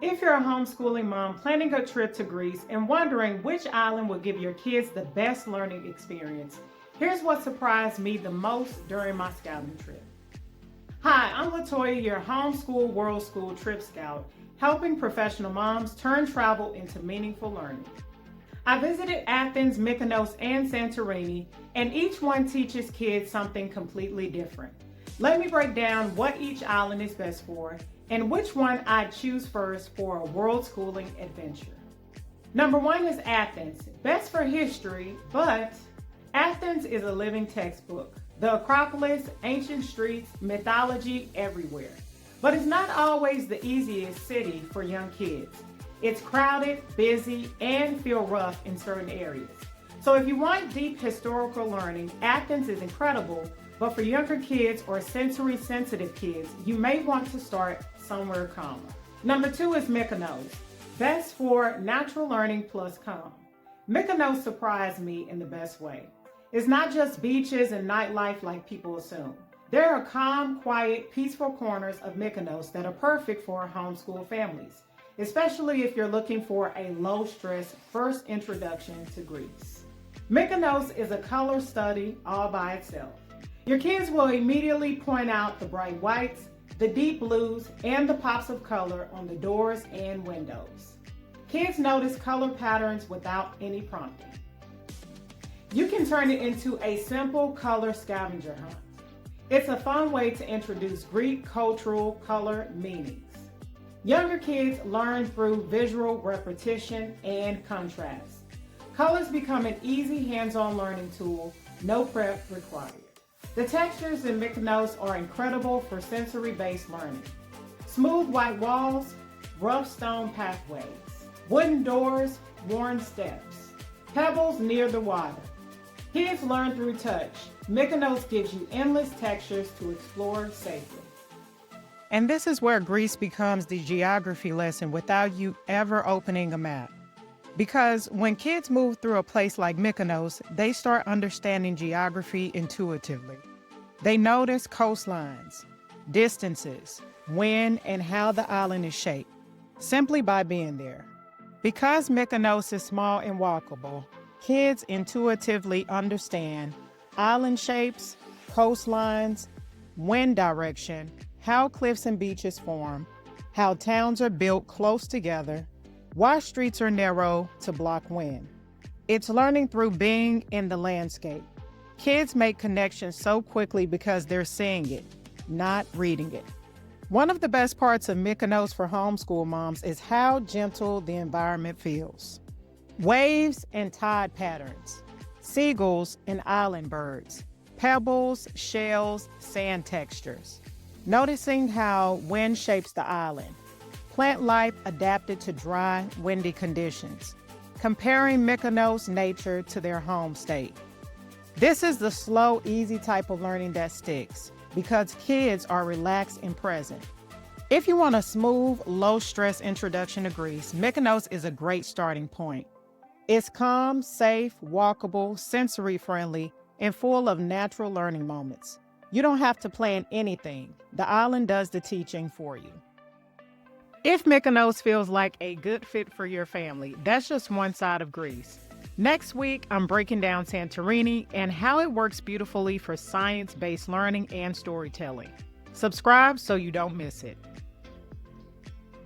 If you're a homeschooling mom planning a trip to Greece and wondering which island will give your kids the best learning experience, here's what surprised me the most during my scouting trip. Hi, I'm Latoya, your homeschool world school trip scout, helping professional moms turn travel into meaningful learning. I visited Athens, Mykonos, and Santorini, and each one teaches kids something completely different. Let me break down what each island is best for and which one I'd choose first for a world schooling adventure. Number one is Athens, best for history, but Athens is a living textbook. The Acropolis, ancient streets, mythology everywhere. But it's not always the easiest city for young kids. It's crowded, busy, and feel rough in certain areas. So if you want deep historical learning, Athens is incredible, but for younger kids or sensory sensitive kids, you may want to start somewhere calmer. Number two is Mykonos, best for natural learning plus calm. Mykonos surprised me in the best way. It's not just beaches and nightlife like people assume. There are calm, quiet, peaceful corners of Mykonos that are perfect for homeschool families, especially if you're looking for a low-stress first introduction to Greece. Mykonos is a color study all by itself. Your kids will immediately point out the bright whites, the deep blues, and the pops of color on the doors and windows. Kids notice color patterns without any prompting. You can turn it into a simple color scavenger hunt. It's a fun way to introduce Greek cultural color meanings. Younger kids learn through visual repetition and contrast. Colors become an easy hands-on learning tool, no prep required. The textures in Mykonos are incredible for sensory-based learning. Smooth white walls, rough stone pathways, wooden doors, worn steps, pebbles near the water. Kids learn through touch. Mykonos gives you endless textures to explore safely. And this is where Greece becomes the geography lesson without you ever opening a map. Because when kids move through a place like Mykonos, they start understanding geography intuitively. They notice coastlines, distances, when and how the island is shaped, simply by being there. Because Mykonos is small and walkable, kids intuitively understand island shapes, coastlines, wind direction, how cliffs and beaches form, how towns are built close together, why streets are narrow to block wind. It's learning through being in the landscape. Kids make connections so quickly because they're seeing it, not reading it. One of the best parts of Mykonos for homeschool moms is how gentle the environment feels. Waves and tide patterns, seagulls and island birds, pebbles, shells, sand textures. Noticing how wind shapes the island, plant life adapted to dry, windy conditions, comparing Mykonos nature to their home state. This is the slow, easy type of learning that sticks because kids are relaxed and present. If you want a smooth, low-stress introduction to Greece, Mykonos is a great starting point. It's calm, safe, walkable, sensory-friendly, and full of natural learning moments. You don't have to plan anything. The island does the teaching for you. If Mykonos feels like a good fit for your family, that's just one side of Greece. Next week, I'm breaking down Santorini and how it works beautifully for science-based learning and storytelling. Subscribe so you don't miss it.